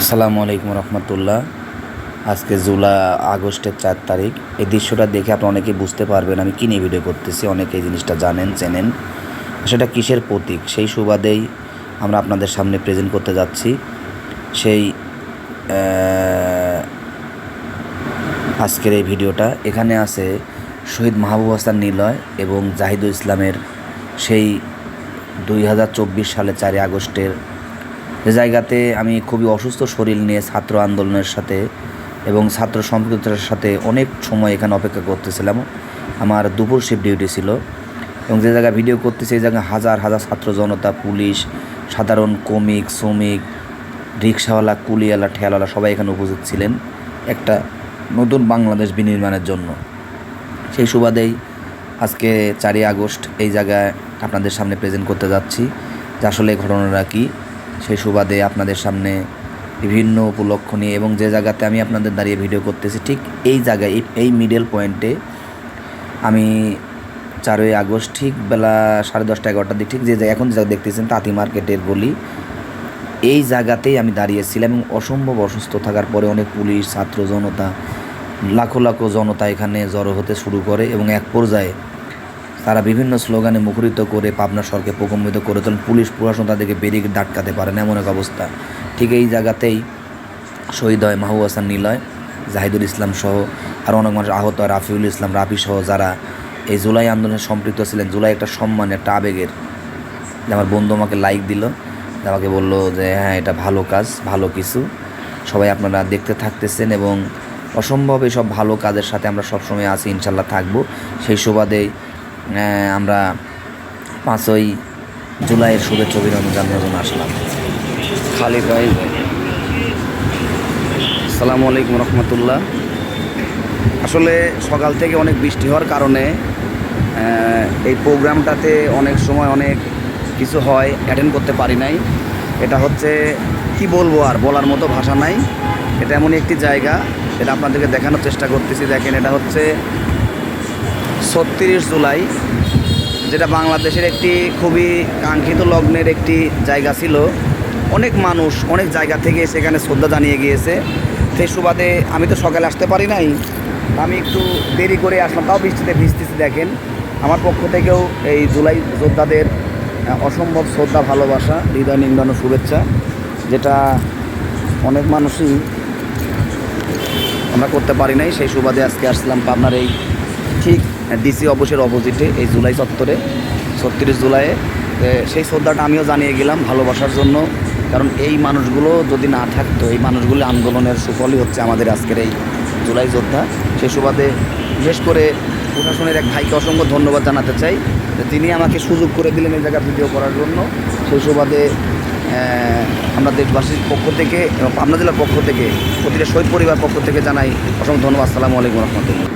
আসসালামু আলাইকুম রহমতুল্লাহ। আজকে আগস্টের 4 তারিখ। এই দৃশ্যটা দেখে আপনি অনেকেই বুঝতে পারবেন আমি কী নিয়ে ভিডিও করতেছি। অনেকে এই জিনিসটা জানেন, চেনেন। সেটা কিসের প্রতীক, সেই সুবাদেই আমরা আপনাদের সামনে প্রেজেন্ট করতে যাচ্ছি। সেই আজকের এই ভিডিওটা এখানে আছে শহীদ মাহবুব হাসান নিলয় এবং জাহিদুল ইসলামের সেই 2024 সালে 4 আগস্টের যে জায়গাতে আমি খুবই অসুস্থ শরীর নিয়ে ছাত্র আন্দোলনের সাথে এবং ছাত্র সম্পৃক্ততার সাথে অনেক সময় এখানে অপেক্ষা করতেছিলাম। আমার দুপুর শিফট ডিউটি ছিল এবং যে জায়গায় ভিডিও করতেছি এই জায়গায় হাজার হাজার ছাত্র জনতা, পুলিশ, সাধারণ কমিক, শ্রমিক, রিক্সাওয়ালা, কুলিওয়ালা, ঠেলাওয়ালা সবাই এখানে উপস্থিত ছিলেন একটা নতুন বাংলাদেশ বিনির্মাণের জন্য। সেই সুবাদেই আজকে 4 আগস্ট এই জায়গায় আপনাদের সামনে প্রেজেন্ট করতে যাচ্ছি যে আসলে ঘটনাটা কী। সেই সুবাদে আপনাদের সামনে বিভিন্ন উপলক্ষ নিয়ে এবং যে জায়গাতে আমি আপনাদের দাঁড়িয়ে ভিডিও করতেছি ঠিক এই জায়গায় এই মিডল পয়েন্টে আমি 4 আগস্ট ঠিক বেলা 10:30 11টার দিকে ঠিক যে এখন যে দেখতেছেন তাঁতি মার্কেটের গলি, এই জায়গাতেই আমি দাঁড়িয়েছিলাম এবং অসম্ভব অসুস্থ থাকার পরে অনেক পুলিশ, ছাত্র জনতা, লাখো লাখো জনতা এখানে জড়ো হতে শুরু করে এবং এক পর্যায়ে তারা বিভিন্ন স্লোগানে মুখরিত করে পাবনা শহরকে প্রকম্পিত করে তোলেন। পুলিশ প্রশাসন তাদেরকে ব্যারিকেড আটকাতে পারে না, এমন এক অবস্থা। ঠিক এই জায়গাতেই শহীদ হয় মাহবুব হাসান নিলয়, জাহিদুল ইসলাম সহ আরও অনেক মানুষ আহত হয়, রাফিউল ইসলাম, রাফি সহ যারা এই জুলাই আন্দোলনে সম্পৃক্ত ছিলেন। জুলাই একটা সম্মান, একটা আবেগের। আমার বন্ধু আমাকে লাইক দিল, আমাকে বলল যে হ্যাঁ এটা ভালো কাজ, ভালো কিছু, সবাই আপনারা দেখতে থাকতেছেন এবং অসম্ভব এসব ভালো কাজের সাথে আমরা সবসময় আছি, ইনশাল্লাহ থাকবো। সেই সুবাদেই আমরা 5ই জুলাইয়ের শুভেচ্ছা অভিনন্দন জানানোর জন্য আসলাম। খালিদ ভাই, আসসালামু আলাইকুম রহমতুল্লাহ। আসলে সকাল থেকে অনেক বৃষ্টি হওয়ার কারণে এই প্রোগ্রামটাতে অনেক সময় অনেক কিছু হয়, অ্যাটেন্ড করতে পারি নাই। এটা হচ্ছে কি বলবো, আর বলার মতো ভাষা নাই। এটা এমনই একটি জায়গা, এটা আপনাদেরকে দেখানোর চেষ্টা করতেছি। দেখেন, এটা হচ্ছে 36 জুলাই, যেটা বাংলাদেশের একটি খুবই কাঙ্ক্ষিত লগ্নের একটি জায়গা ছিল। অনেক মানুষ অনেক জায়গা থেকে সেখানে শ্রদ্ধা জানিয়ে গিয়েছে। সেই সুবাদে আমি তো সকালে আসতে পারি নাই, আমি একটু দেরি করে আসলাম, তাও বৃষ্টিতে ভিজতেছি। দেখেন, আমার পক্ষ থেকেও এই জুলাই যোদ্ধাদের অসম্ভব শ্রদ্ধা, ভালোবাসা, হৃদয় নিংড়ানো শুভেচ্ছা, যেটা অনেক মানুষই আমরা করতে পারি নাই। সেই সুবাদে আজকে আসলাম পাবনার এই ঠিক ডিসি অফিসের অপোজিটে এই জুলাই চত্বরে 36 জুলাইয়ে। সেই শ্রদ্ধাটা আমিও জানিয়ে গেলাম ভালোবাসার জন্য, কারণ এই মানুষগুলো যদি না থাকতো, এই মানুষগুলো আন্দোলনের সুফলই হচ্ছে আমাদের আজকের এই জুলাই যোদ্ধা। সেই সুবাদে বিশেষ করে প্রশাসনের এক ভাইকে অসংখ্য ধন্যবাদ জানাতে চাই, তিনি আমাকে সুযোগ করে দিলেন এই জায়গা ভিডিও করার জন্য। সেই সুবাদে আমরা দেশবাসীর পক্ষ থেকে এবং পাবনা জেলার পক্ষ থেকে প্রতিটা শহীদ পরিবার পক্ষ থেকে জানাই অসংখ্য ধন্যবাদ। আসসালামু আলাইকুম রহমতুল্লাহ।